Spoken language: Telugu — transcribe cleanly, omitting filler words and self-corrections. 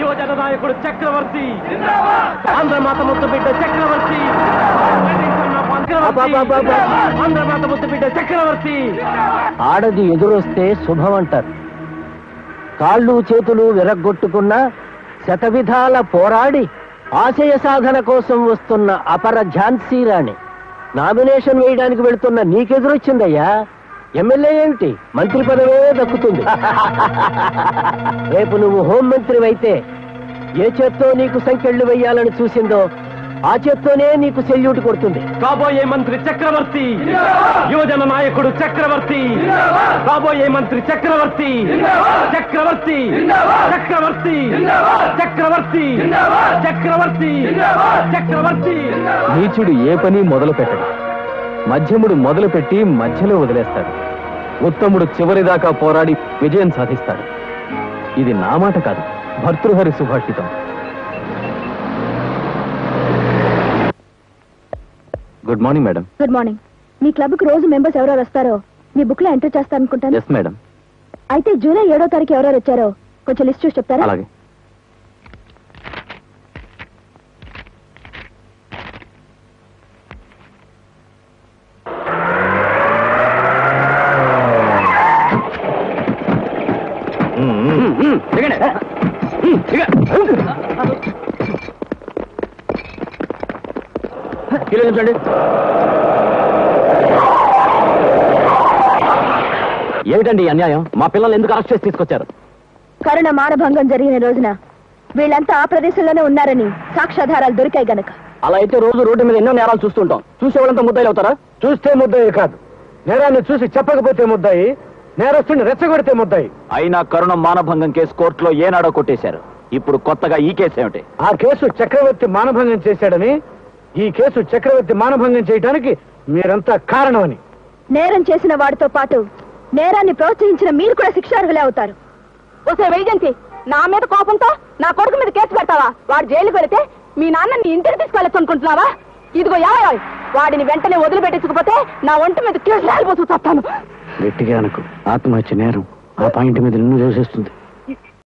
యువజన నాయకుడు చక్రవర్తి, ఆంధ్రమాత ముద్దు బిడ్డ చక్రవర్తి, ఆంధ్రమాత ముద్దు బిడ్డ చక్రవర్తి. ఆడది ఎదురొస్తే శుభం అంటారు. కాళ్ళు చేతులు విరగ్గొట్టుకున్న శతవిధాల పోరాడి ఆశయ సాధన కోసం వస్తున్న అపర ఝాన్సీ రాణి నామినేషన్ వేయడానికి వెళుతున్న నీకెదురొచ్చిందయ్యా. ఎమ్మెల్యే ఏమిటి, మంత్రి పదవే దక్కుతుంది. రేపు నువ్వు హోంమంత్రివైతే ఏ చేత్తో నీకు సంకెళ్లు వెయ్యాలని చూసిందో ఆ చేత్తోనే నీకు సెల్యూట్ కొడుతుంది. కాబోయే మంత్రి చక్రవర్తి, యువజన నాయకుడు చక్రవర్తి, కాబోయే మంత్రి చక్రవర్తి, చక్రవర్తి, చక్రవర్తి, చక్రవర్తి, చక్రవర్తి, చక్రవర్తి. నీచుడు ఏ పని మొదలు పెట్టడు, మధ్యముడు మొదలుపెట్టి మధ్యలో వదిలేస్తాడు, ఉత్తముడు చివరిదాకా పోరాడి విజయం సాధిస్తాడు. ఇది నా మాట కాదు, భర్తృహరి సుభాషితం. Good morning madam. Good morning. మీ క్లబ్ కు రోజు మెంబర్స్ ఎవరెవరు వస్తారో మీ బుక్ లో ఎంటర్ చేస్తారనుకుంటాను. Yes madam. అయితే జూలై 7వ తారీఖు ఎవరెవరు వచ్చారో కొంచెం లిస్ట్ చూసి చెప్తారా? అలాగే. ఏమిటండి అన్యాయం? మా పిల్లలు ఎందుకు అరెస్ట్ చేసి తీసుకొచ్చారు? కరుణ మానభంగం జరిగిన రోజున వీళ్ళంతా ఆ ప్రదేశంలోనే ఉన్నారని సాక్ష్యాధారాలు దొరికాయి గనక. అలా అయితే రోజు రోడ్డు మీద ఎన్నో నేరాలు చూస్తుంటాం. చూసేవాళ్ళంతా ముద్దాయిలు అవుతారా? చూస్తే ముద్దాయి కాదు, నేరాన్ని చూసి చెప్పకపోతే ముద్దాయి, నేరస్తుని రెచ్చగొడితే ముద్దాయి. అయినా కరుణ మానభంగం కేసు కోర్టులో ఏనాడో కొట్టేశారు. ఇప్పుడు కొత్తగా ఈ కేసు ఏమిటి? ఆ కేసు చక్రవర్తి మానభంగం చేశాడని, ఈ కేసు చక్రవర్తి మానభంగం చేయడానికి మీరంతా కారణమని. నేరం చేసిన వాడితో పాటు నేరాన్ని ప్రోత్సహించిన మీరు కూడా శిక్షార్హులే అవుతారు. వస్తే వైజంతి, నా మీద కోపంతో నా కొడుకు మీద కేసు పెడతావా? వాడు జైలుకి వెళితే మీ నాన్నని ఇంటికి తీసుకెళ్ళచ్చు అనుకుంటున్నావా? ఇదిగో యాభై, వాడిని వెంటనే వదిలిపెట్టకపోతే నా ఒంటి మీద కేసు లేకపోతూ చెప్తాను. గట్టిగా అనుకో, ఆత్మహత్య నేరం ఆ పాయింట్ మీద నిన్ను చూసేస్తుంది.